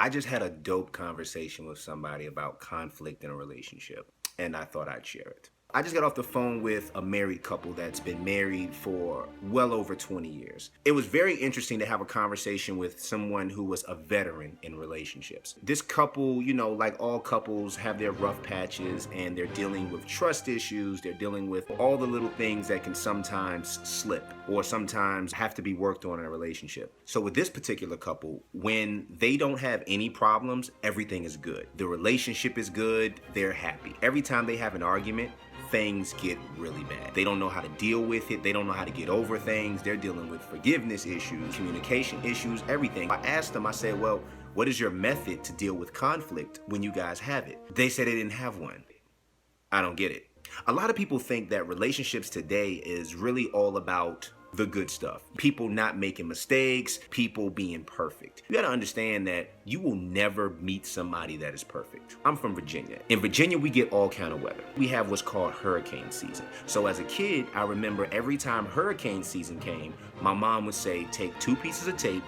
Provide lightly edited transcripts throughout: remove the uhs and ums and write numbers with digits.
I just had a dope conversation with somebody about conflict in a relationship, and I thought I'd share it. I just got off the phone with a married couple that's been married for well over 20 years. It was very interesting to have a conversation with someone who was a veteran in relationships. This couple, you know, like all couples, have their rough patches and they're dealing with trust issues. They're dealing with all the little things that can sometimes slip or sometimes have to be worked on in a relationship. So with this particular couple, when they don't have any problems, everything is good. The relationship is good. They're happy. Every time they have an argument, things get really bad. They don't know how to deal with it. They don't know how to get over things. They're dealing with forgiveness issues, communication issues, everything. I asked them, I said, well, what is your method to deal with conflict when you guys have it? They said they didn't have one. I don't get it. A lot of people think that relationships today is really all about the good stuff. People not making mistakes, people being perfect. You gotta understand that you will never meet somebody that is perfect. I'm from Virginia. In Virginia, we get all kind of weather. We have what's called hurricane season. So as a kid, I remember every time hurricane season came, my mom would say, take 2 pieces of tape,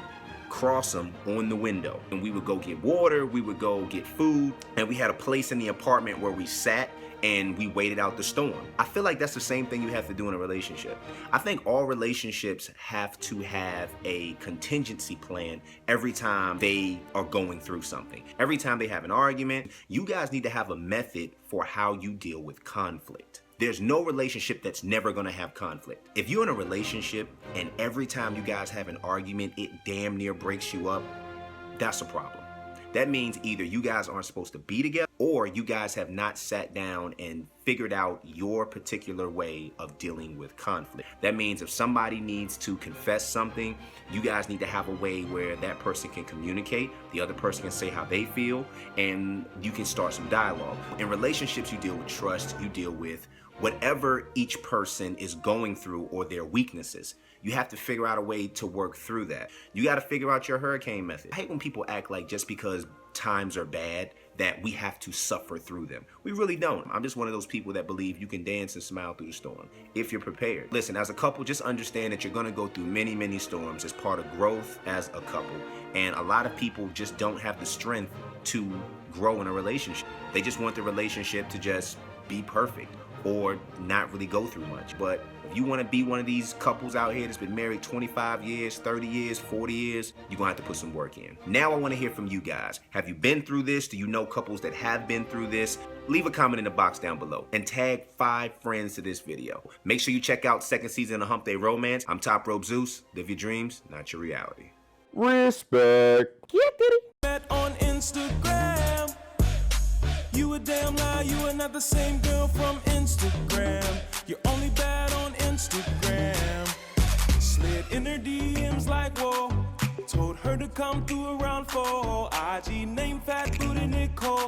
cross them on the window. And we would go get water, we would go get food, and we had a place in the apartment where we sat and we waited out the storm. I feel like that's the same thing you have to do in a relationship. I think all relationships have to have a contingency plan every time they are going through something. Every time they have an argument, you guys need to have a method for how you deal with conflict. There's no relationship that's never gonna have conflict. If you're in a relationship and every time you guys have an argument, it damn near breaks you up, that's a problem. That means either you guys aren't supposed to be together or you guys have not sat down and figured out your particular way of dealing with conflict. That means if somebody needs to confess something, you guys need to have a way where that person can communicate, the other person can say how they feel, and you can start some dialogue. In relationships, you deal with trust, you deal with whatever each person is going through or their weaknesses. You have to figure out a way to work through that. You got to figure out your hurricane method. I hate when people act like just because times are bad that we have to suffer through them. We really don't. I'm just one of those people that believe you can dance and smile through the storm if you're prepared. Listen, as a couple, just understand that you're going to go through many, many storms as part of growth as a couple. And a lot of people just don't have the strength to grow in a relationship. They just want the relationship to just be perfect or not really go through much. But if you want to be one of these couples out here that's been married 25 years, 30 years, 40 years, you're gonna have to put some work in. Now I want to hear from you guys. Have you been through this? Do you know couples that have been through this? Leave a comment in the box down below and tag 5 friends to this video. Make sure you check out 2nd season of Hump Romance. I'm Top Rope Zeus. Live your dreams, not your reality. Respect. Met on Instagram. You a damn lie, you are not the same girl from Instagram. You're only bad on Instagram. Slid in her DMs like whoa. Told her to come through around 4. IG name Fat Booty Nicole.